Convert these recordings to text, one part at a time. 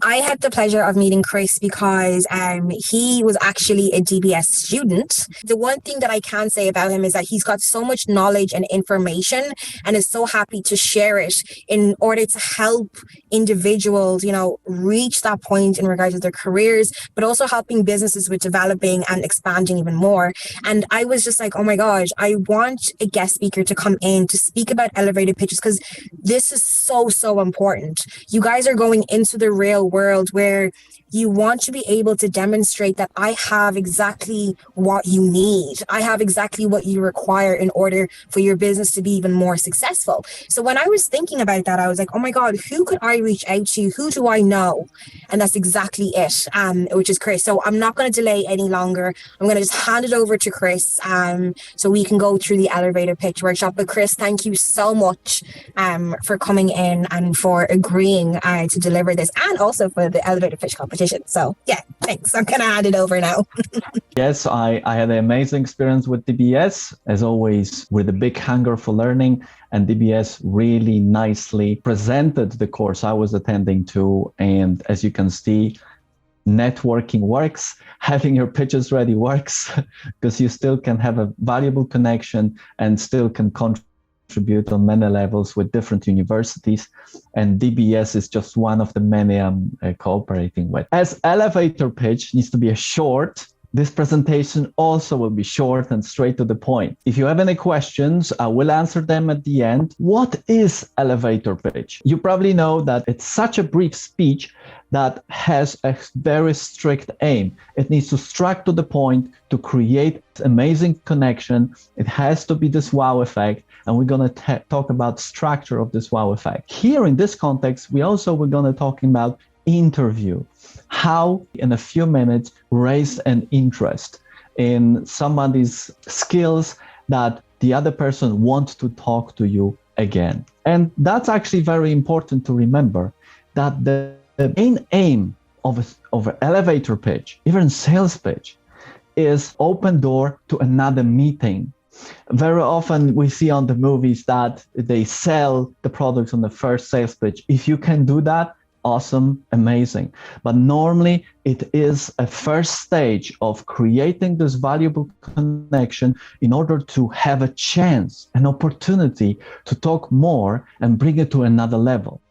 I had the pleasure of meeting Chris because he was actually a DBS student. The one thing that I can say about him is that he's got so much knowledge and information and is so happy to share it in order to help individuals, reach that point in regards to their careers, but also helping businesses with developing and expanding even more. And I was just like, oh my gosh, I want a guest speaker to come in to speak about elevator pitches because this is so, so important. You guys are going into the real world where you want to be able to demonstrate that I have exactly what you need. I have exactly what you require in order for your business to be even more successful. So when I was thinking about that, I was like, oh my God, who could I reach out to? Who do I know? And that's exactly it, which is Chris. So I'm not going to delay any longer. I'm going to just hand it over to Chris so we can go through the elevator pitch workshop. But Chris, thank you so much for coming in and for agreeing to deliver this and also for the elevator pitch competition. So yeah, thanks. I'm going to hand it over now. Yes, I had an amazing experience with DBS, as always, with a big hunger for learning. And DBS really nicely presented the course I was attending to. And as you can see, networking works, having your pitches ready works, because you still can have a valuable connection and still can contribute on many levels with different universities, and DBS is just one of the many I'm cooperating with. As elevator pitch needs to be a short, this presentation also will be short and straight to the point. If you have any questions, I will answer them at the end. What is elevator pitch? You probably know that it's such a brief speech that has a very strict aim. It needs to strike to the point to create amazing connection. It has to be this wow effect. And we're going to talk about structure of this wow effect. Here in this context, we're going to talk about interview. How in a few minutes raise an interest in somebody's skills that the other person wants to talk to you again. And that's actually very important to remember, that the main aim of an elevator pitch, even sales pitch, is open door to another meeting. Very often we see on the movies that they sell the products on the first sales pitch. If you can do that, awesome, amazing. But normally it is a first stage of creating this valuable connection in order to have a chance, an opportunity to talk more and bring it to another level.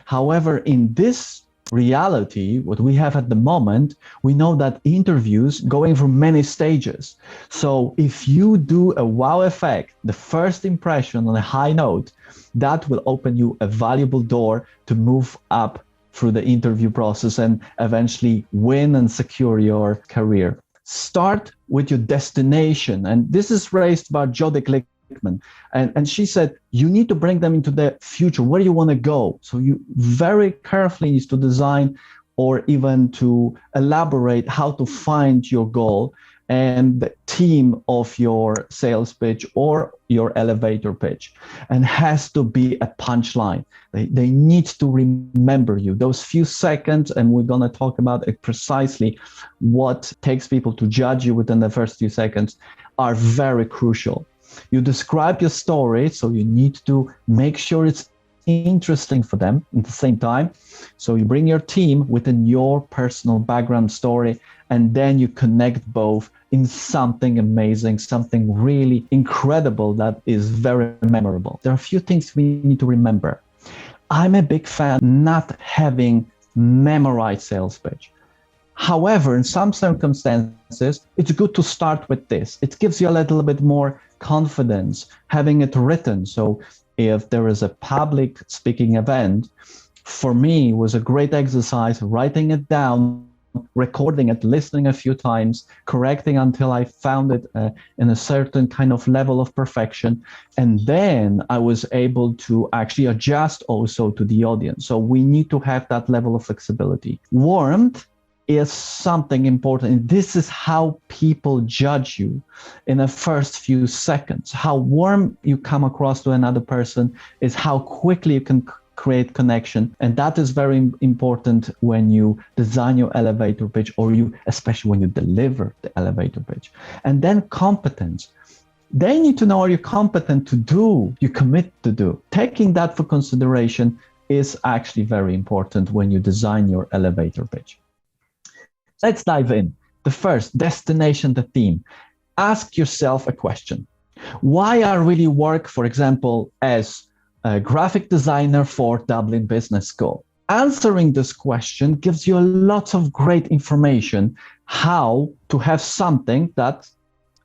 However, in this reality, what we have at the moment, we know that interviews going through many stages. So if you do a wow effect, the first impression on a high note, that will open you a valuable door to move up through the interview process and eventually win and secure your career. Start with your destination. And this is raised by Jodie Glickman. And she said, you need to bring them into the future. Where do you want to go? So you very carefully need to design or even to elaborate how to find your goal and the theme of your sales pitch or your elevator pitch, and has to be a punchline. They need to remember you. Those few seconds, and we're going to talk about it precisely, what takes people to judge you within the first few seconds, are very crucial. You describe your story, so you need to make sure it's interesting for them at the same time. So you bring your team within your personal background story, and then you connect both in something amazing, something really incredible that is very memorable. There are a few things we need to remember. I'm a big fan not having memorized sales pitch. However, in some circumstances, it's good to start with this. It gives you a little bit more confidence having it written. So if there is a public speaking event, for me was a great exercise, writing it down, recording it, listening a few times, correcting until I found it in a certain kind of level of perfection. And then I was able to actually adjust also to the audience. So we need to have that level of flexibility. Warmth is something important. This is how people judge you in the first few seconds. How warm you come across to another person is how quickly you can create connection. And that is very important when you design your elevator pitch, or especially when you deliver the elevator pitch. And then competence. They need to know, are you competent to do, you commit to do? Taking that for consideration, is actually very important when you design your elevator pitch. Let's dive in. The first, destination, the theme. Ask yourself a question. Why I really work, for example, as a graphic designer for Dublin Business School? Answering this question gives you a lot of great information how to have something that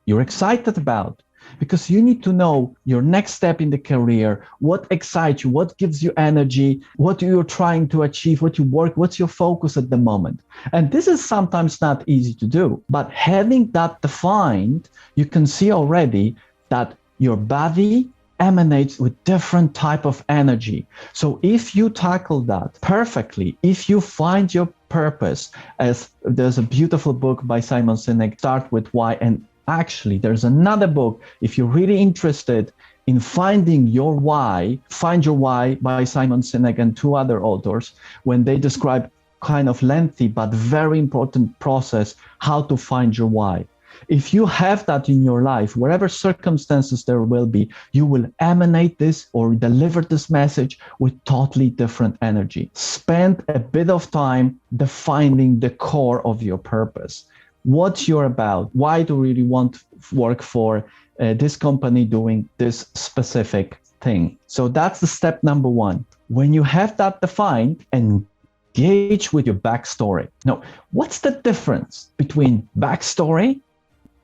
you're excited about, because you need to know your next step in the career, what excites you, what gives you energy, what you're trying to achieve, what you work, what's your focus at the moment. And this is sometimes not easy to do, but having that defined, you can see already that your body emanates with different type of energy. So if you tackle that perfectly, if you find your purpose, as there's a beautiful book by Simon Sinek, Start With Why, and actually there's another book, if you're really interested in finding your why, Find Your Why by Simon Sinek and two other authors, when they describe kind of lengthy but very important process how to find your why. If you have that in your life, wherever circumstances there will be, you will emanate this or deliver this message with totally different energy. Spend a bit of time defining the core of your purpose. What you're about, why do you really want to work for this company doing this specific thing? So that's the step number one. When you have that defined, engage with your backstory. Now, what's the difference between backstory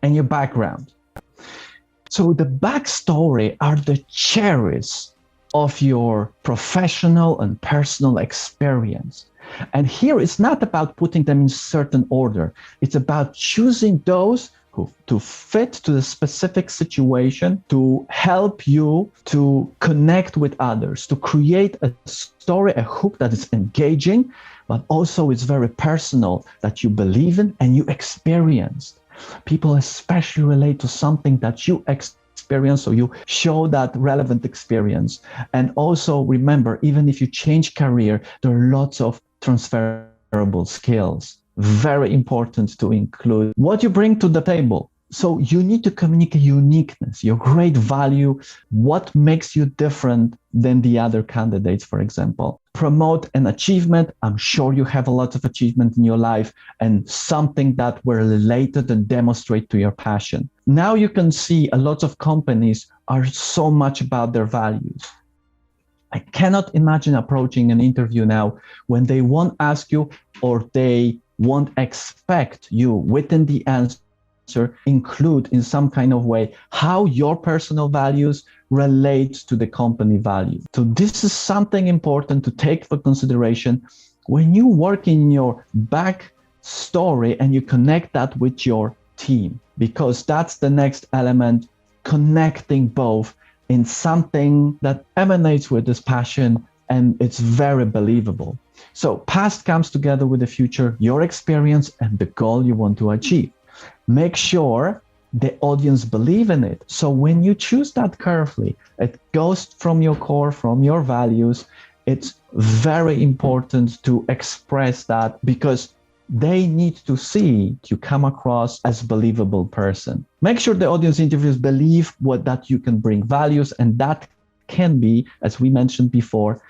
and your background? So the backstory are the cherries of your professional and personal experience. And here it's not about putting them in certain order. It's about choosing those who to fit to the specific situation, to help you to connect with others, to create a story, a hook that is engaging, but also is very personal, that you believe in and you experienced. People especially relate to something that you experience, so you show that relevant experience. And also remember, even if you change career, there are lots of transferable skills. Very important to include what you bring to the table. So you need to communicate uniqueness, your great value, what makes you different than the other candidates, for example. Promote an achievement. I'm sure you have a lot of achievement in your life and something that were related and demonstrate to your passion. Now you can see a lot of companies are so much about their values. I cannot imagine approaching an interview now when they won't ask you or they won't expect you within the answer include in some kind of way how your personal values relate to the company value. So this is something important to take for consideration when you work in your back story and you connect that with your team, because that's the next element, connecting both in something that emanates with this passion and it's very believable. So past comes together with the future, your experience and the goal you want to achieve. Make sure the audience believe in it. So when you choose that carefully, it goes from your core, from your values. It's very important to express that because they need to see you come across as a believable person. Make sure the audience interviews believe that you can bring values, and that can be, as we mentioned before,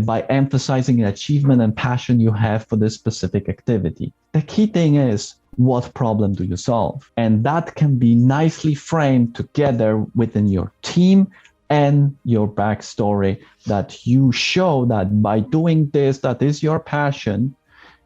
by emphasizing the achievement and passion you have for this specific activity. The key thing is, what problem do you solve? And that can be nicely framed together within your team and your backstory, that you show that by doing this, that is your passion,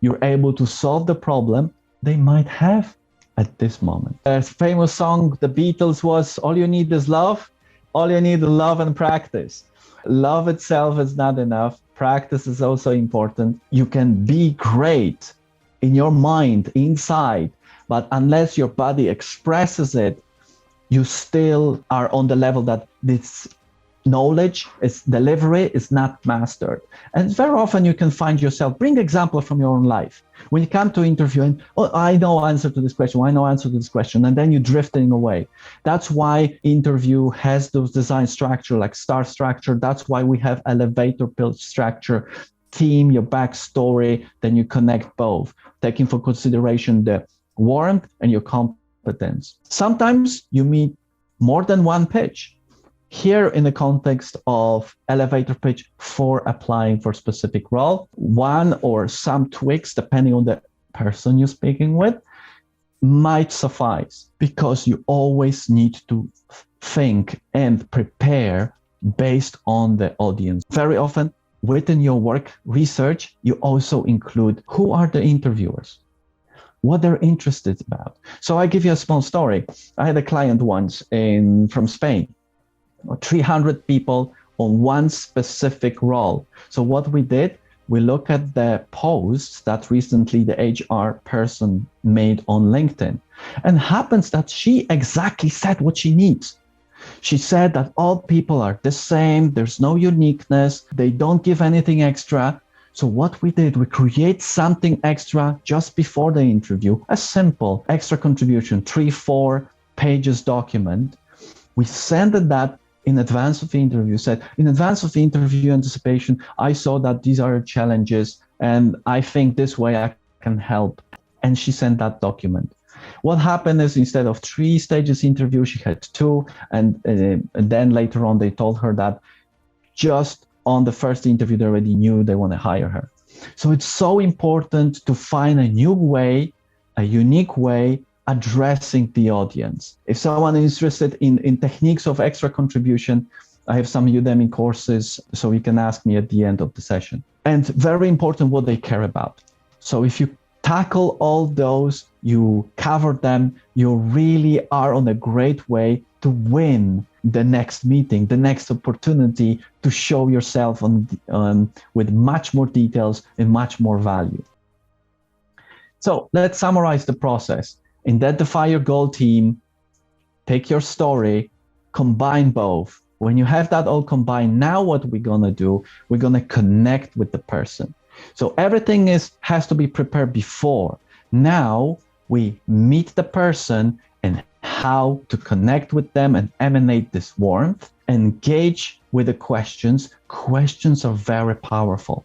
you're able to solve the problem they might have at this moment. A famous song, the Beatles, was, all you need is love, all you need is love and practice. Love itself is not enough. Practice is also important. You can be great in your mind, inside, but unless your body expresses it, you still are on the level that this knowledge, its delivery is not mastered. And very often you can find yourself, bring example from your own life. When you come to interview and, oh, I know answer to this question, I know answer to this question, and then you're drifting away. That's why interview has those design structure like star structure. That's why we have elevator pitch structure, team, your backstory, then you connect both, taking for consideration the warmth and your competence. Sometimes you meet more than one pitch. Here in the context of elevator pitch for applying for specific role, one or some tweaks, depending on the person you're speaking with, might suffice, because you always need to think and prepare based on the audience. Very often within your work research, you also include who are the interviewers, what they're interested about. So I give you a small story. I had a client once from Spain, 300 people on one specific role. So what we did, we look at the posts that recently the HR person made on LinkedIn, and happens that she exactly said what she needs. She said that all people are the same, there's no uniqueness, they don't give anything extra. So what we did, we create something extra just before the interview, a simple extra contribution, 3-4 pages document. We sent that in advance of the interview, said, in advance of the interview anticipation, I saw that these are challenges and I think this way I can help. And she sent that document. What happened is, instead of 3 stages interview, she had 2. And then later on, they told her that just on the first interview, they already knew they want to hire her. So it's so important to find a new way, a unique way, addressing the audience. If someone is interested in techniques of extra contribution, I have some Udemy courses, so you can ask me at the end of the session. And very important, what they care about. So if you tackle all those, you cover them, you really are on a great way to win the next meeting, the next opportunity to show yourself with much more details and much more value. So let's summarize the process. Identify your goal team, take your story, combine both. When you have that all combined, now what we're gonna do, we're gonna connect with the person. So everything has to be prepared before. Now we meet the person and how to connect with them and emanate this warmth, engage with the questions. Questions are very powerful.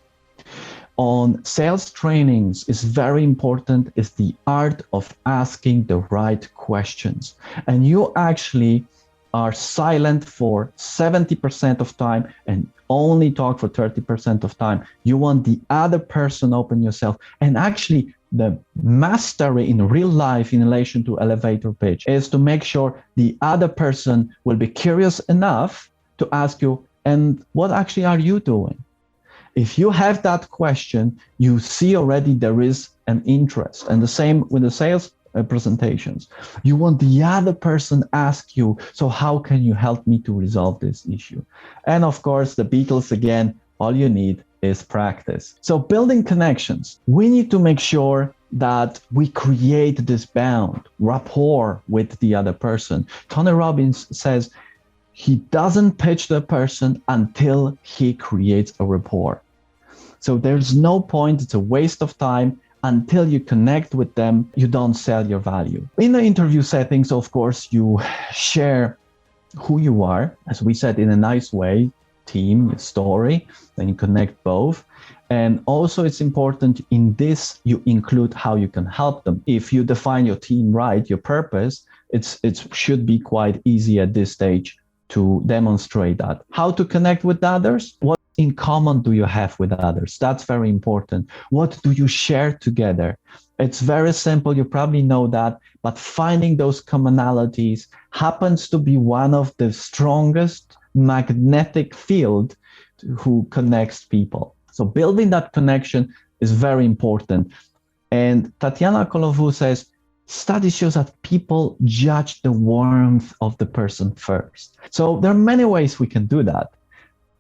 On sales trainings, is very important is the art of asking the right questions. And you actually are silent for 70% of time and only talk for 30% of time. You want the other person open yourself. And actually the mastery in real life in relation to elevator pitch is to make sure the other person will be curious enough to ask you, and what actually are you doing? If you have that question, you see already there is an interest. And the same with the sales presentations. You want the other person ask you, so how can you help me to resolve this issue? And of course, the Beatles again, all you need is practice. So building connections, we need to make sure that we create this bond, rapport with the other person. Tony Robbins says he doesn't pitch the person until he creates a rapport. So there's no point, it's a waste of time. Until you connect with them, you don't sell your value. In the interview settings, of course, you share who you are, as we said, in a nice way, team, story, then you connect both. And also it's important in this, you include how you can help them. If you define your team right, your purpose, it should be quite easy at this stage to demonstrate that. How to connect with others? What in common do you have with others? That's very important. What do you share together? It's very simple. You probably know that, but finding those commonalities happens to be one of the strongest magnetic field who connects people. So building that connection is very important. And Tatiana Kolovu says, study shows that people judge the warmth of the person first. So there are many ways we can do that.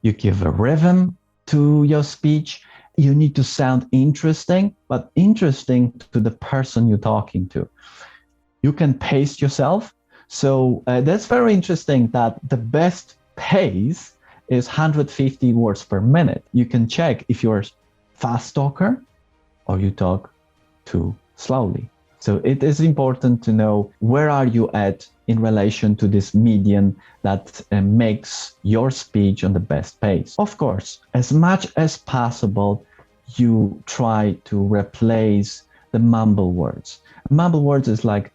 You give a rhythm to your speech. You need to sound interesting, but interesting to the person you're talking to. You can pace yourself. So that's very interesting that the best pace is 150 words per minute. You can check if you're a fast talker or you talk too slowly. So it is important to know where are you at in relation to this median that makes your speech on the best pace. Of course, as much as possible, you try to replace the mumble words. Mumble words is like,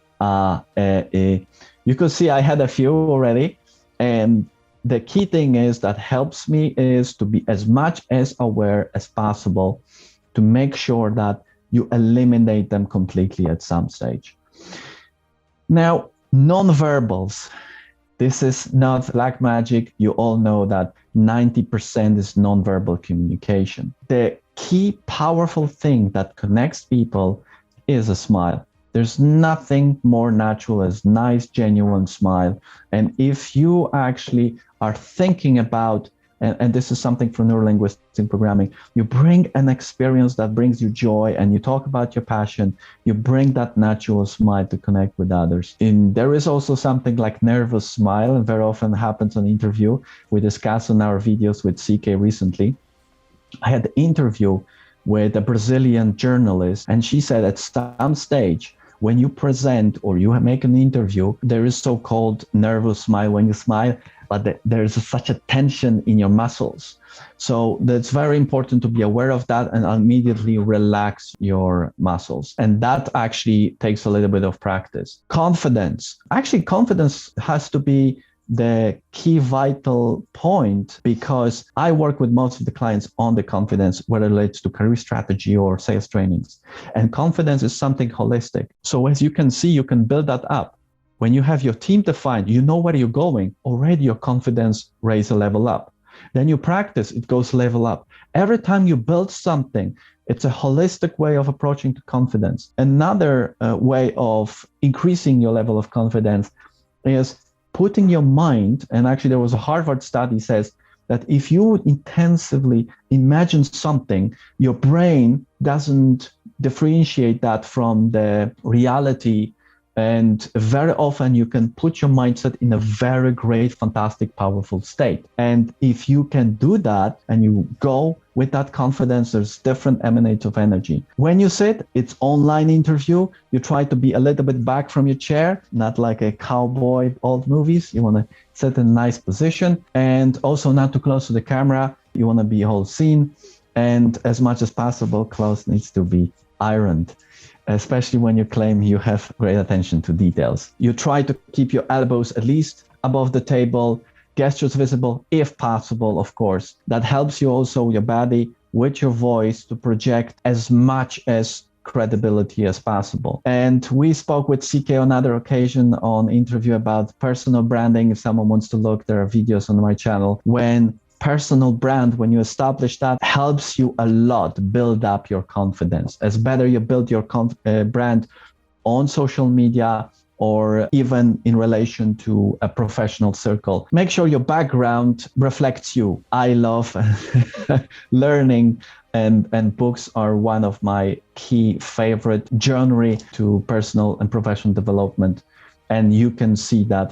You could see I had a few already, and the key thing is that helps me is to be as much as aware as possible to make sure that you eliminate them completely at some stage. Now, nonverbals. This is not black magic. You all know that 90% is nonverbal communication. The key powerful thing that connects people is a smile. There's nothing more natural as nice, genuine smile. And if you actually are thinking about, and this is something from neurolinguistic programming, you bring an experience that brings you joy and you talk about your passion, you bring that natural smile to connect with others. And there is also something like nervous smile, and very often happens on interview. We discussed on our videos with CK recently. I had an interview with a Brazilian journalist, and she said at some stage, when you present or you make an interview, there is so-called nervous smile when you smile, but there's such a tension in your muscles. So that's very important to be aware of that and immediately relax your muscles. And that actually takes a little bit of practice. Confidence. Actually, confidence has to be the key vital point, because I work with most of the clients on the confidence, whether it relates to career strategy or sales trainings. And confidence is something holistic. So as you can see, you can build that up. When you have your team defined, you know where you're going, already your confidence raises a level up. Then you practice, it goes level up. Every time you build something, it's a holistic way of approaching to confidence. Another way of increasing your level of confidence is putting your mind, and actually there was a Harvard study says that if you would intensively imagine something, your brain doesn't differentiate that from the reality. And very often you can put your mindset in a very great, fantastic, powerful state. And if you can do that and you go with that confidence, there's different emanates of energy. When you sit, it's online interview. You try to be a little bit back from your chair, not like a cowboy old movies. You want to sit in a nice position and also not too close to the camera. You want to be whole seen. And as much as possible, clothes needs to be ironed, especially when you claim you have great attention to details. You try to keep your elbows at least above the table, gestures visible if possible, of course. That helps you also, your body, with your voice to project as much as credibility as possible. And we spoke with CK on another occasion on interview about personal branding. If someone wants to look, there are videos on my channel. When personal brand, when you establish that, helps you a lot build up your confidence. As better you build your brand on social media or even in relation to a professional circle. Make sure your background reflects you. I love learning, and books are one of my key favorite journey to personal and professional development. And you can see that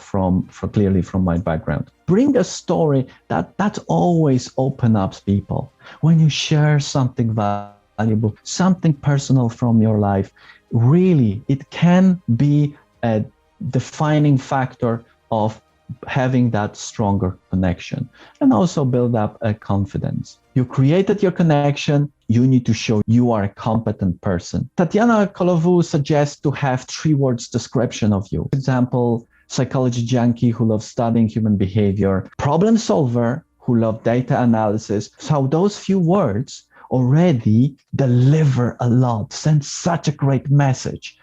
clearly from my background. Bring a story that always opens up people. When you share something valuable, something personal from your life, really, it can be a defining factor of having that stronger connection and also build up a confidence. You created your connection. You need to show you are a competent person. Tatiana Kolovu suggests to have 3 words description of you. For example, psychology junkie who loves studying human behavior, problem solver who loves data analysis. So those few words already deliver a lot, send such a great message.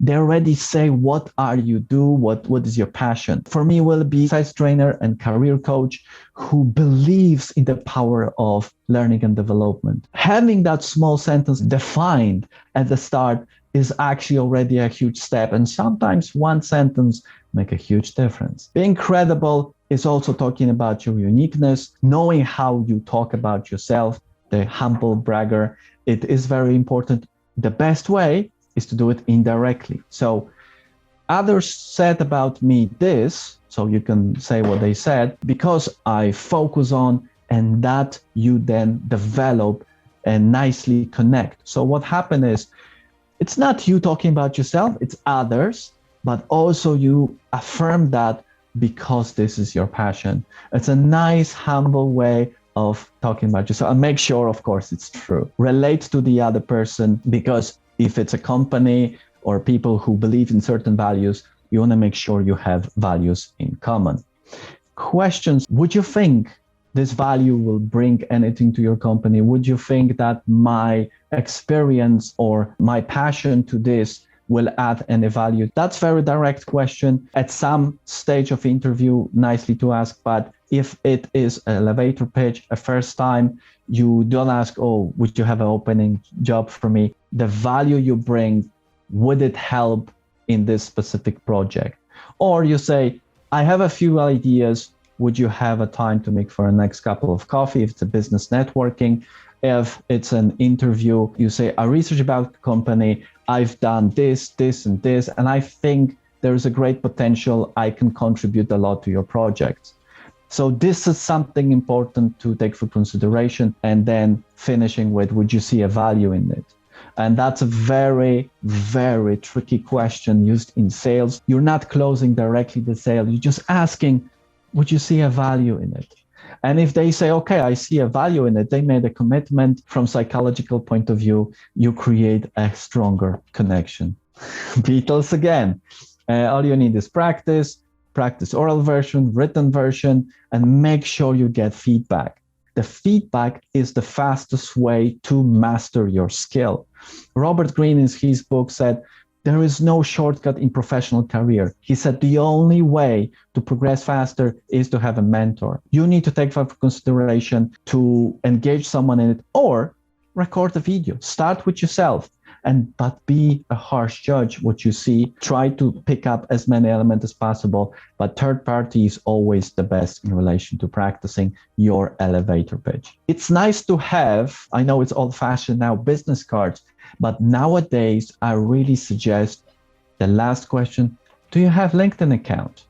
They already say, what are you do? What is your passion? For me, will be sales trainer and career coach who believes in the power of learning and development. Having that small sentence defined at the start is actually already a huge step. And sometimes one sentence make a huge difference. Being credible is also talking about your uniqueness, knowing how you talk about yourself, the humble bragger. It is very important. The best way is to do it indirectly. So others said about me this, so you can say what they said, because I focus on, and that you then develop and nicely connect. So what happened is, it's not you talking about yourself, it's others, but also you affirm that because this is your passion. It's a nice, humble way of talking about yourself. And make sure, of course, it's true. Relate to the other person, because if it's a company or people who believe in certain values, you want to make sure you have values in common. questions. Would you think this value will bring anything to your company? Would you think that my experience or my passion to this will add any value? That's very direct question. At some stage of interview, nicely to ask, but if it is an elevator pitch, a first time, you don't ask, oh, would you have an opening job for me? The value you bring, would it help in this specific project? Or you say, I have a few ideas. Would you have a time to meet for a next cup of coffee? If it's a business networking, if it's an interview, you say, I research about the company. I've done this, this, and this, and I think there's a great potential. I can contribute a lot to your project. So this is something important to take for consideration. And then finishing with, would you see a value in it? And that's a very, very tricky question used in sales. You're not closing directly the sale. You're just asking, would you see a value in it? And if they say, okay, I see a value in it, they made a commitment. From psychological point of view, you create a stronger connection. Beatles again. All you need is practice oral version, written version, and make sure you get feedback. The feedback is the fastest way to master your skill. Robert Greene in his book said, there is no shortcut in professional career. He said the only way to progress faster is to have a mentor. You need to take that into consideration to engage someone in it or record a video. Start with yourself, but be a harsh judge what you see. Try to pick up as many elements as possible, but third party is always the best in relation to practicing your elevator pitch. It's nice to have, I know it's old-fashioned now, business cards, but nowadays I really suggest the last question, do you have LinkedIn account?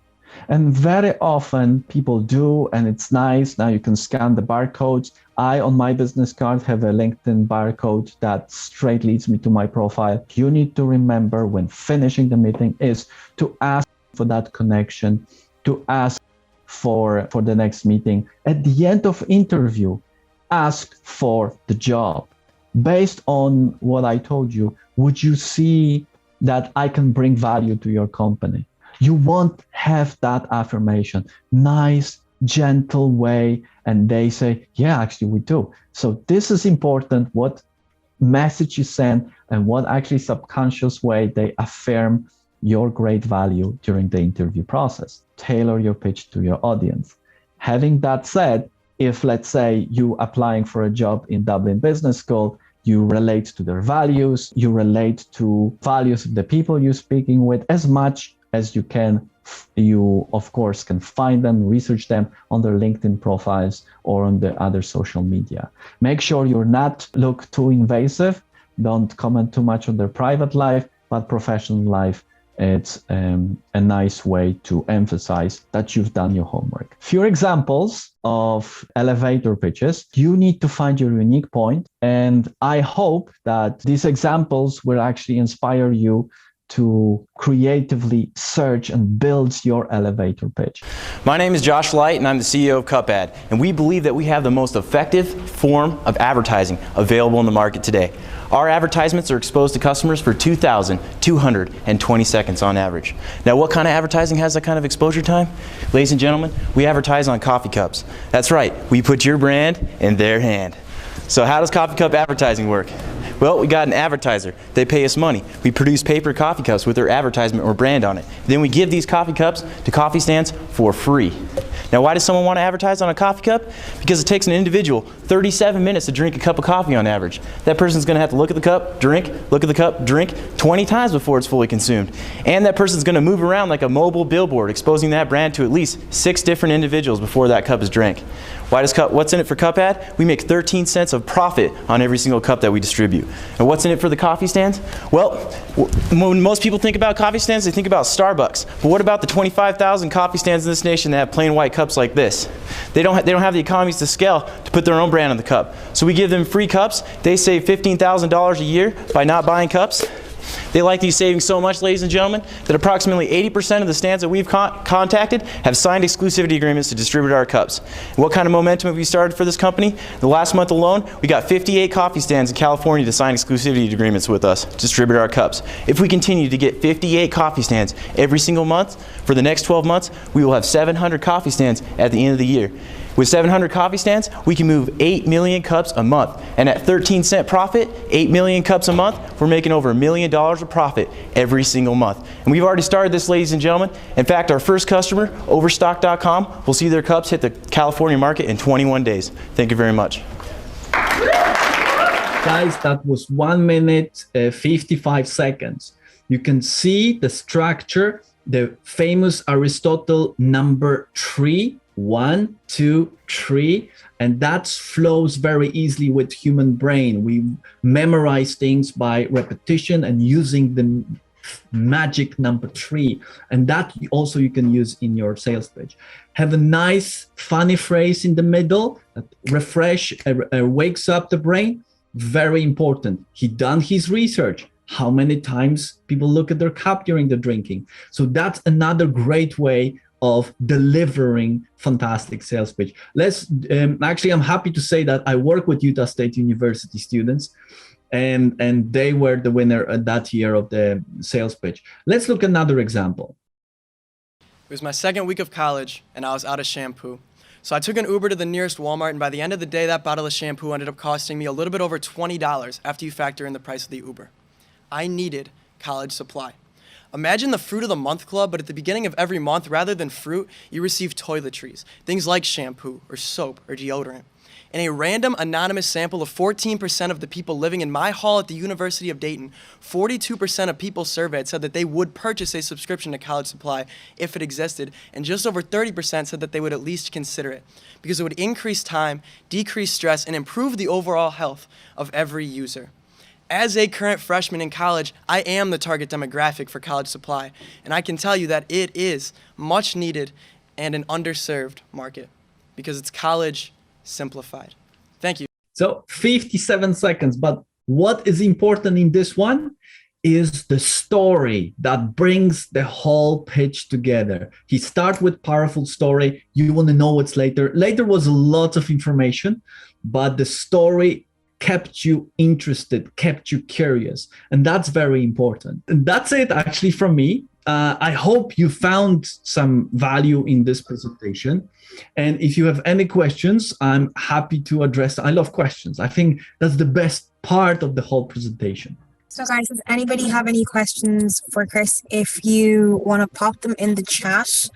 And very often people do, and it's nice. Now you can scan the barcodes. I, on my business card, have a LinkedIn barcode that straight leads me to my profile. You need to remember when finishing the meeting is to ask for that connection, to ask for the next meeting. At the end of interview, ask for the job. Based on what I told you, would you see that I can bring value to your company? You won't have that affirmation, nice, gentle way, and they say, yeah, actually we do. So this is important, what message you send and what actually subconscious way they affirm your great value during the interview process. Tailor your pitch to your audience. Having that said, if let's say you applying for a job in Dublin Business School, you relate to their values, you relate to values of the people you're speaking with as much as you can. You, of course, can find them, research them on their LinkedIn profiles or on the other social media. Make sure you're not look too invasive. Don't comment too much on their private life, but professional life. It's a nice way to emphasize that you've done your homework. Few examples of elevator pitches. You need to find your unique point. And I hope that these examples will actually inspire you to creatively search and build your elevator pitch. My name is Josh Light and I'm the CEO of CupAd, and we believe that we have the most effective form of advertising available in the market today. Our advertisements are exposed to customers for 2,220 seconds on average. Now, what kind of advertising has that kind of exposure time? Ladies and gentlemen, we advertise on coffee cups. That's right, we put your brand in their hand. So how does coffee cup advertising work? Well, we got an advertiser. They pay us money. We produce paper coffee cups with their advertisement or brand on it. Then we give these coffee cups to coffee stands for free. Now, why does someone want to advertise on a coffee cup? Because it takes an individual 37 minutes to drink a cup of coffee on average. That person's going to have to look at the cup, drink, look at the cup, drink 20 times before it's fully consumed. And that person's going to move around like a mobile billboard, exposing that brand to at least 6 different individuals before that cup is drank. What's in it for CupAd? We make 13 cents of profit on every single cup that we distribute. And what's in it for the coffee stands? Well, when most people think about coffee stands, they think about Starbucks. But what about the 25,000 coffee stands in this nation that have plain white cups like this? They don't have the economies to scale to put their own brand on the cup. So we give them free cups. They save $15,000 a year by not buying cups. They like these savings so much, ladies and gentlemen, that approximately 80% of the stands that we've contacted have signed exclusivity agreements to distribute our cups. And what kind of momentum have we started for this company? The last month alone, we got 58 coffee stands in California to sign exclusivity agreements with us to distribute our cups. If we continue to get 58 coffee stands every single month for the next 12 months, we will have 700 coffee stands at the end of the year. With 700 coffee stands, we can move 8 million cups a month. And at 13-cent profit, 8 million cups a month, we're making over $1 million of profit every single month. And we've already started this, ladies and gentlemen. In fact, our first customer, Overstock.com, will see their cups hit the California market in 21 days. Thank you very much. Guys, that was 1 minute, 55 seconds. You can see the structure, the famous Aristotle number 3. 1, 2, 3, and that flows very easily with human brain. We memorize things by repetition and using the magic number 3, and that also you can use in your sales pitch. Have a nice funny phrase in the middle that wakes up the brain. Very important. He done his research. How many times people look at their cup during the drinking? So that's another great way of delivering fantastic sales pitch. Actually, I'm happy to say that I work with Utah State University students, and they were the winner that year of the sales pitch. Let's look at another example. It was my second week of college, and I was out of shampoo. So I took an Uber to the nearest Walmart, and by the end of the day, that bottle of shampoo ended up costing me a little bit over $20 after you factor in the price of the Uber. I needed college supply. Imagine the Fruit of the Month Club, but at the beginning of every month, rather than fruit, you receive toiletries, things like shampoo or soap or deodorant. In a random anonymous sample of 14% of the people living in my hall at the University of Dayton, 42% of people surveyed said that they would purchase a subscription to College Supply if it existed, and just over 30% said that they would at least consider it, because it would increase time, decrease stress, and improve the overall health of every user. As a current freshman in college, I am the target demographic for College Supply, and I can tell you that it is much needed and an underserved market because it's college simplified. Thank you. So 57 seconds, but what is important in this one is the story that brings the whole pitch together. He starts with powerful story. You want to know what's later. Later was a lot of information, but the story kept you interested, kept you curious. And that's very important. And that's it actually from me. I hope you found some value in this presentation. And if you have any questions, I'm happy to address. I love questions. I think that's the best part of the whole presentation. So guys, does anybody have any questions for Chris? If you want to pop them in the chat,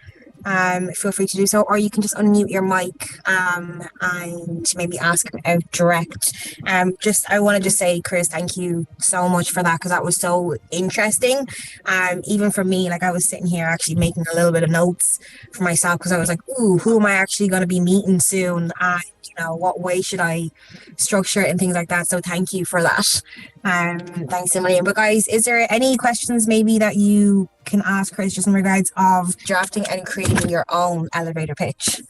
feel free to do so, or you can just unmute your mic and maybe ask him out direct. I want to just say, Chris, thank you so much for that, because that was so interesting. Even for me, like I was sitting here actually making a little bit of notes for myself, because I was like, ooh, who am I actually going to be meeting soon? What way should I structure it and things like that. So thank you for that. Thanks a million. But guys, is there any questions maybe that you can ask Chris just in regards of drafting and creating your own elevator pitch?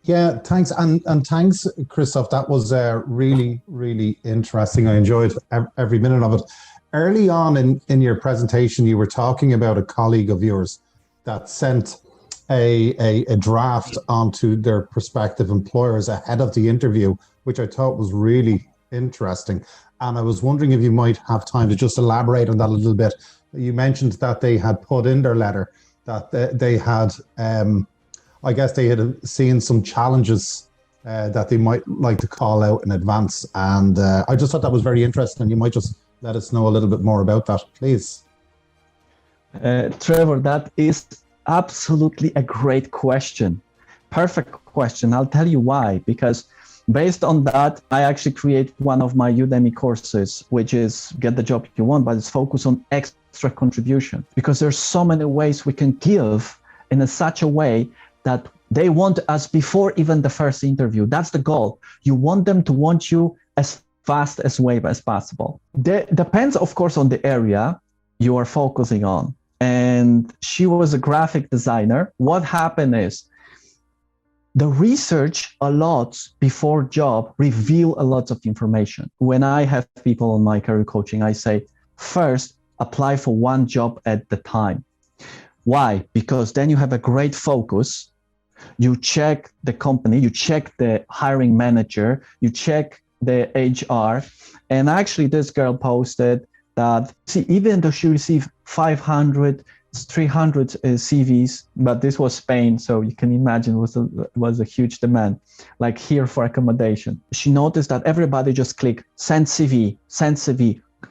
Yeah, thanks. And thanks, Kristof. That was really, really interesting. I enjoyed every minute of it. Early on in your presentation, you were talking about a colleague of yours that sent a draft onto their prospective employers ahead of the interview, which I thought was really interesting. And I was wondering if you might have time to just elaborate on that a little bit. You mentioned that they had put in their letter that they had, I guess they had seen some challenges that they might like to call out in advance. And I just thought that was very interesting. You might just let us know a little bit more about that, please. Trevor, that is absolutely a great question. Perfect question. I'll tell you why. Because based on that, I actually create one of my Udemy courses, which is Get the Job You Want, but it's focused on extra contribution. Because there's so many ways we can give in such a way that they want us before even the first interview. That's the goal. You want them to want you as fast as possible. Depends, of course, on the area you are focusing on. And she was a graphic designer. What happened is the research a lot before job reveal a lot of information. When I have people on my career coaching, I say, first apply for one job at the time. Why? Because then you have a great focus. You check the company, you check the hiring manager, you check the HR. And actually this girl posted that, see, even though she received 500, 300 CVs, but this was Spain, so you can imagine was a huge demand, like here for accommodation. She noticed that everybody just click send CV,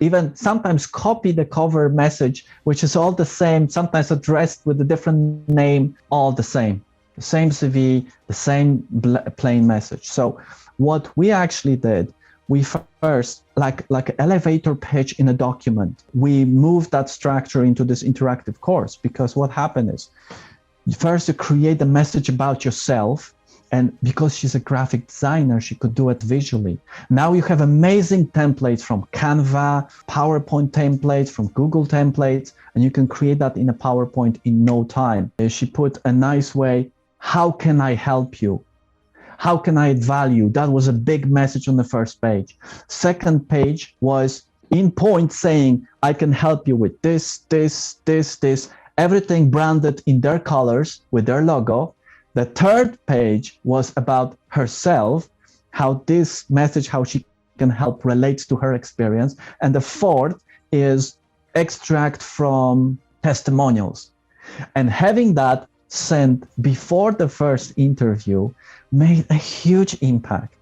even sometimes copy the cover message, which is all the same, sometimes addressed with a different name, all the same CV, the same plain message. So what we actually did, we first, like an elevator pitch in a document, we moved that structure into this interactive course, because what happened is, first you create a message about yourself, and because she's a graphic designer, she could do it visually. Now you have amazing templates from Canva, PowerPoint templates, from Google templates, and you can create that in a PowerPoint in no time. She put a nice way, how can I help you? How can I add value? That was a big message on the first page. Second page was in point saying, I can help you with this, everything branded in their colors with their logo. The third page was about herself, how this message, how she can help relates to her experience. And the fourth is extract from testimonials. And having that sent before the first interview made a huge impact.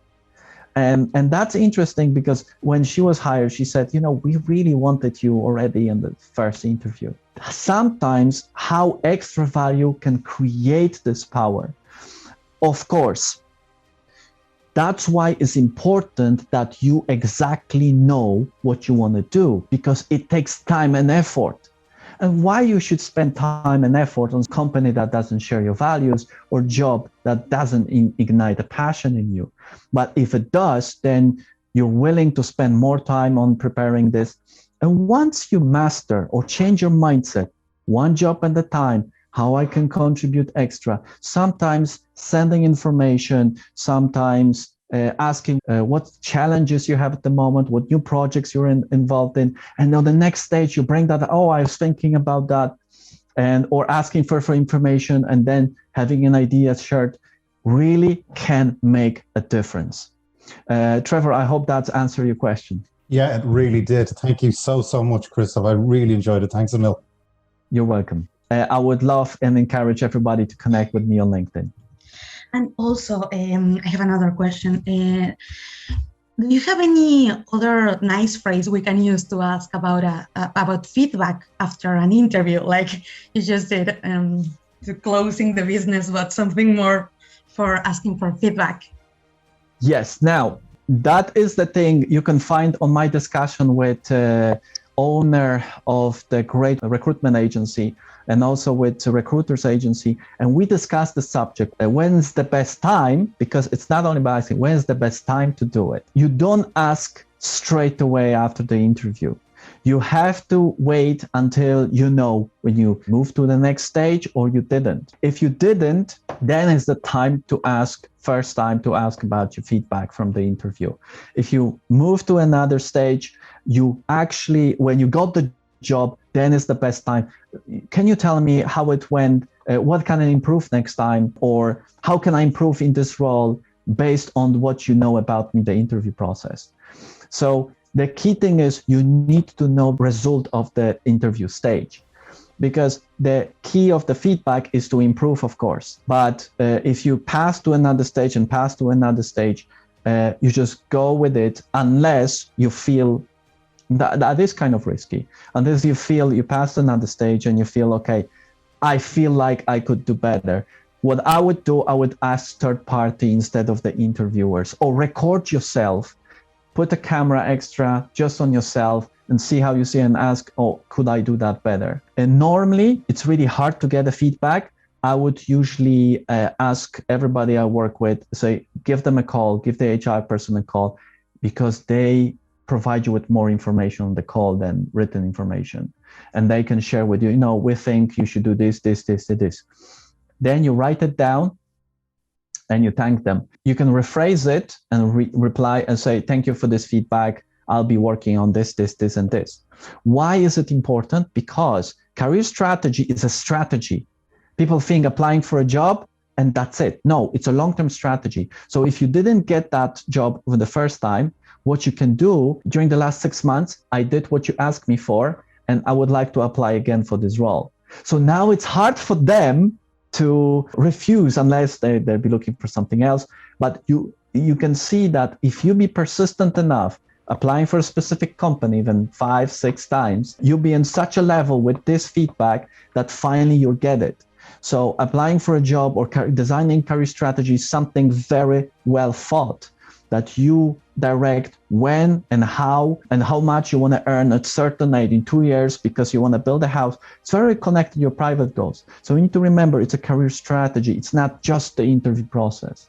And that's interesting, because when she was hired, she said, we really wanted you already in the first interview. Sometimes how extra value can create this power. Of course, that's why it's important that you exactly know what you want to do, because it takes time and effort. And why you should spend time and effort on a company that doesn't share your values, or job that doesn't ignite a passion in you. But if it does, then you're willing to spend more time on preparing this. And once you master or change your mindset, one job at a time, how I can contribute extra, sometimes sending information, sometimes asking what challenges you have at the moment, what new projects you're involved in. And on the next stage, you bring that, I was thinking about that, or asking for information, and then having an idea shared really can make a difference. Trevor, I hope that's answered your question. Yeah, it really did. Thank you so much, Kristof. I really enjoyed it. Thanks a mil. You're welcome. I would love and encourage everybody to connect with me on LinkedIn. And also, I have another question. Do you have any other nice phrase we can use to ask about feedback after an interview? Like you just did to closing the business, but something more for asking for feedback. Yes. Now, that is the thing you can find on my discussion with owner of the great recruitment agency, and also with the recruiters agency. And we discussed the subject, when's the best time, because it's not only about asking, when's the best time to do it? You don't ask straight away after the interview. You have to wait until you know when you move to the next stage or you didn't. If you didn't, then is the first time to ask about your feedback from the interview. If you move to another stage, you actually, when you got the job, then is the best time. Can you tell me how it went? What can I improve next time? Or how can I improve in this role based on what you know about me, the interview process? So the key thing is you need to know the result of the interview stage, because the key of the feedback is to improve, of course. But if you pass to another stage, you just go with it, unless you feel that is kind of risky. Unless you feel you passed another stage and you feel, okay, I feel like I could do better. What I would do, I would ask third party instead of the interviewers, or record yourself, put a camera extra just on yourself and see how you see, and ask, could I do that better? And normally it's really hard to get a feedback. I would usually ask everybody I work with, say, give them a call, give the HR person a call, because they provide you with more information on the call than written information. And they can share with you, we think you should do this. Then you write it down and you thank them. You can rephrase it and reply and say, thank you for this feedback. I'll be working on this, and this. Why is it important? Because career strategy is a strategy. People think applying for a job and that's it. No, it's a long-term strategy. So if you didn't get that job for the first time, what you can do during the last 6 months, I did what you asked me for, and I would like to apply again for this role. So now it's hard for them to refuse unless they'll be looking for something else. But you can see that if you be persistent enough, applying for a specific company even 5-6 times, you'll be in such a level with this feedback that finally you'll get it. So applying for a job or designing career strategy is something very well thought, that you direct when and how much you want to earn at certain age in 2 years because you want to build a house. It's very connected to your private goals. So you need to remember it's a career strategy. It's not just the interview process.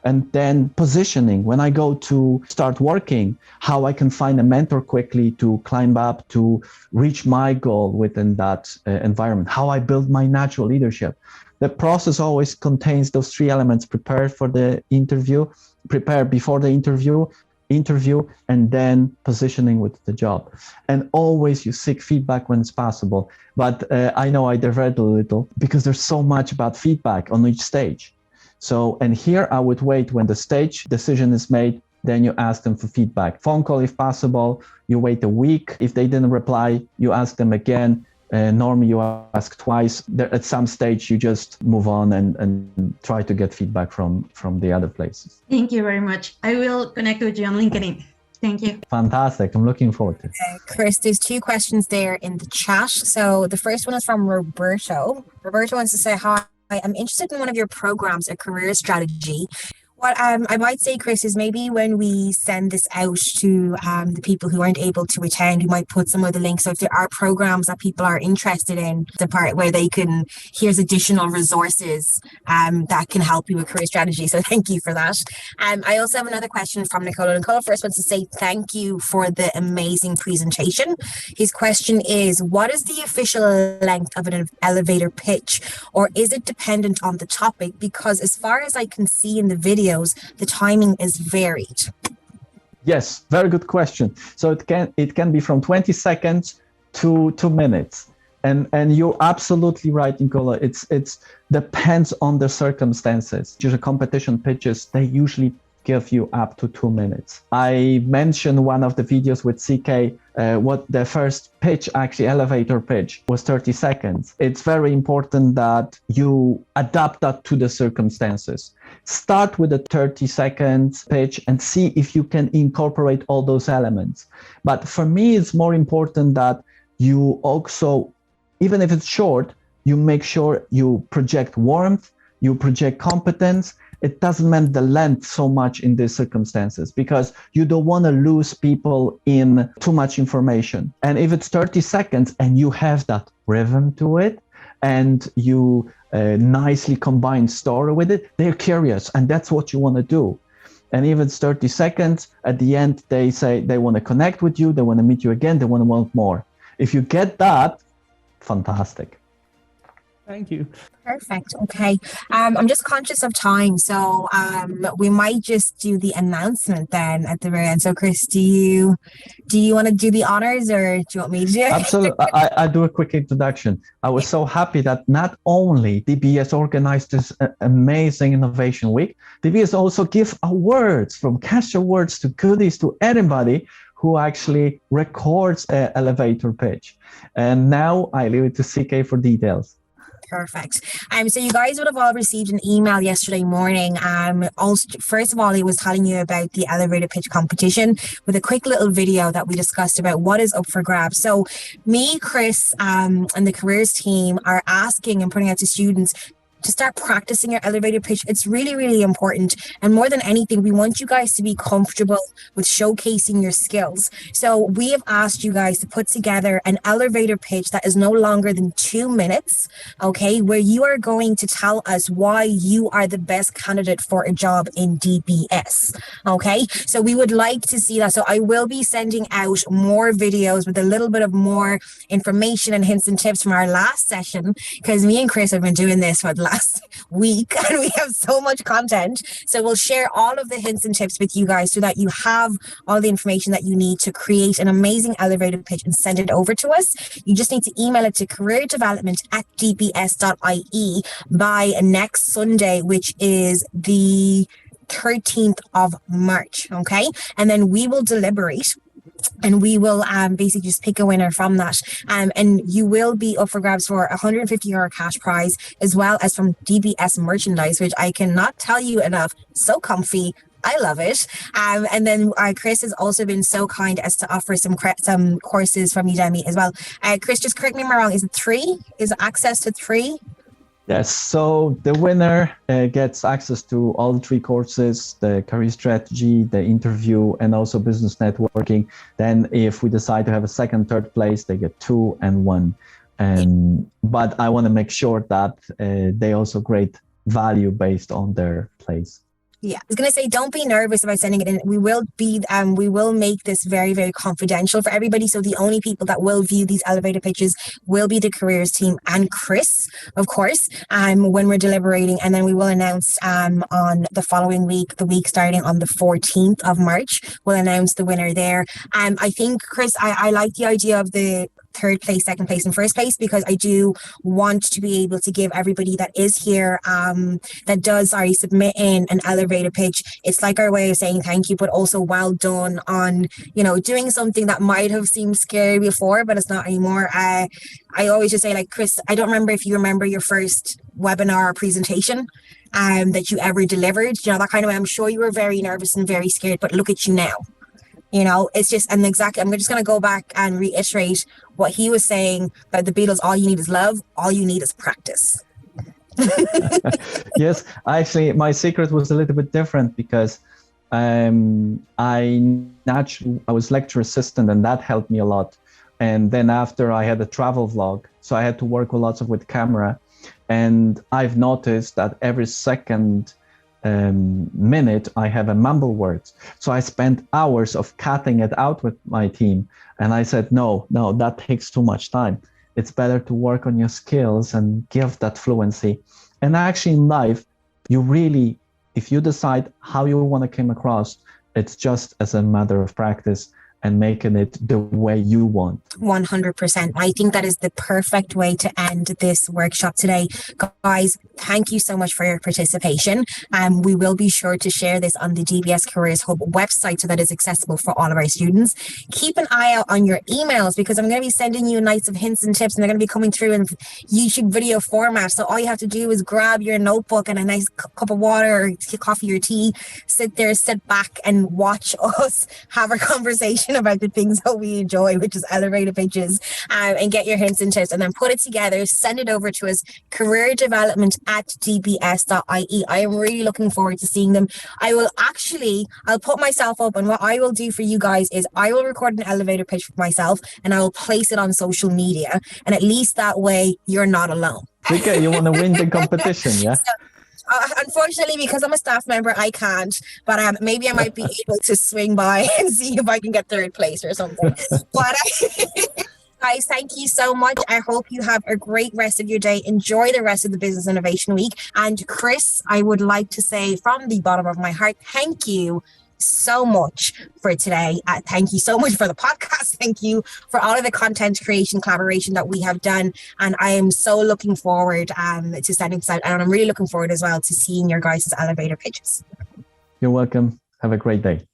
And then positioning, when I go to start working, how I can find a mentor quickly to climb up, to reach my goal within that environment, how I build my natural leadership. The process always contains those 3 elements: prepare for the interview, prepare before the interview, and then positioning with the job. And always you seek feedback when it's possible. But I know I divert a little because there's so much about feedback on each stage. So, and here I would wait when the stage decision is made, then you ask them for feedback. Phone call if possible, you wait a week. If they didn't reply, you ask them again. Normally you ask twice. At some stage, you just move on and try to get feedback from the other places. Thank you very much. I will connect with you on LinkedIn. Thank you. Fantastic. I'm looking forward to it. Chris, there's 2 questions there in the chat. So the first one is from Roberto. Roberto wants to say, hi, I'm interested in one of your programs, a career strategy. What I might say, Chris, is maybe when we send this out to the people who aren't able to attend, we might put some of the links. So if there are programs that people are interested in, the part where they can, here's additional resources that can help you with career strategy. So thank you for that. I also have another question from Nicola. Nicola first wants to say thank you for the amazing presentation. His question is, what is the official length of an elevator pitch, or is it dependent on the topic? Because as far as I can see in the video, the timing is varied. Yes, very good question. So it can be from 20 seconds to 2 minutes. And you're absolutely right, Nicola. It's depends on the circumstances. Usually competition pitches, they usually give you up to 2 minutes. I mentioned one of the videos with CK, what the first pitch, actually elevator pitch, was 30 seconds. It's very important that you adapt that to the circumstances. Start with a 30 seconds pitch and see if you can incorporate all those elements. But for me, it's more important that you also, even if it's short, you make sure you project warmth, you project competence. It doesn't mean the length so much in these circumstances because you don't want to lose people in too much information. And if it's 30 seconds and you have that rhythm to it and you nicely combine story with it, they're curious and that's what you want to do. And if it's 30 seconds, at the end, they say they want to connect with you, they want to meet you again, they want to want more. If you get that, fantastic. Thank you. Perfect. Okay. I'm just conscious of time, so we might just do the announcement then at the very end. So, Chris, do you want to do the honors, or do you want me to do it? Absolutely. I do a quick introduction. I was so happy that not only DBS organized this amazing Innovation Week, DBS also give awards, from cash awards to goodies to anybody who actually records an elevator pitch. And now I leave it to CK for details. Perfect. So you guys would have all received an email yesterday morning. Also, first of all, it was telling you about the elevator pitch competition with a quick little video that we discussed about what is up for grabs. So me, Chris, and the careers team are asking and putting out to students to start practicing your elevator pitch. It's really, really important. And more than anything, we want you guys to be comfortable with showcasing your skills. So we have asked you guys to put together an elevator pitch that is no longer than 2 minutes, okay, where you are going to tell us why you are the best candidate for a job in DBS, okay? So we would like to see that. So I will be sending out more videos with a little bit of more information and hints and tips from our last session, because me and Chris have been doing this for the last podcast week and we have so much content. So we'll share all of the hints and tips with you guys so that you have all the information that you need to create an amazing elevator pitch and send it over to us. You just need to email it to careerdevelopment@dbs.ie by next Sunday, which is the 13th of March. Okay. And then we will deliberate and we will basically just pick a winner from that. And you will be up for grabs for €150 cash prize, as well as from DBS merchandise, which I cannot tell you enough. So comfy. I love it. And then Chris has also been so kind as to offer some courses from Udemy as well. Chris, just correct me if I'm wrong. Is it 3? Is it access to 3? Yes, so the winner gets access to all the 3 courses, the career strategy, the interview, and also business networking. Then if we decide to have a second, third place, they get 2 and 1. But I want to make sure that they also grade value based on their place. Yeah, I was going to say, don't be nervous about sending it in. We will make this very, very confidential for everybody. So the only people that will view these elevator pitches will be the careers team and Chris, of course, when we're deliberating. And then we will announce on the following week, the week starting on the 14th of March, we'll announce the winner there. I think, Chris, I like the idea of the third place, second place, and first place, because I do want to be able to give everybody that is here that does submit in an elevator pitch. It's like our way of saying thank you, but also well done on doing something that might have seemed scary before, but it's not anymore. I always just say, like, Chris, I don't remember if you remember your first webinar or presentation that you ever delivered, that kind of way. I'm sure you were very nervous and very scared, but look at you now. It's just, and exactly, I'm just going to go back and reiterate what he was saying about the Beatles. All you need is love. All you need is practice. Yes, actually, my secret was a little bit different because I was lecture assistant, and that helped me a lot. And then after, I had a travel vlog, so I had to work with camera. And I've noticed that every second minute I have a mumble words. So I spent hours of cutting it out with my team. And I said, no, that takes too much time. It's better to work on your skills and give that fluency. And actually in life, if you decide how you want to come across, it's just as a matter of practice and making it the way you want. 100%. I think that is the perfect way to end this workshop today. Guys, thank you so much for your participation. We will be sure to share this on the DBS Careers Hub website so that it's accessible for all of our students. Keep an eye out on your emails, because I'm going to be sending you nights of hints and tips, and they're going to be coming through in YouTube video format. So all you have to do is grab your notebook and a nice cup of water or coffee or tea, sit back and watch us have a conversation about the things that we enjoy, which is elevator pitches, and get your hints and tips, and then put it together, send it over to us, careerdevelopment@dbs.ie. I am really looking forward to seeing them. I'll put myself up, and what I will do for you guys is I will record an elevator pitch for myself and I will place it on social media, and at least that way you're not alone. Okay, you want to win the competition, yeah? Unfortunately, because I'm a staff member, I can't, but maybe I might be able to swing by and see if I can get third place or something. But guys, thank you so much. I hope you have a great rest of your day. Enjoy the rest of the Business Innovation Week. And Chris, I would like to say from the bottom of my heart, thank you so much for today. Thank you so much for the podcast. Thank you for all of the content creation collaboration that we have done, and I am so looking forward to sending this out, and I'm really looking forward as well to seeing your guys' elevator pitches. You're welcome. Have a great day.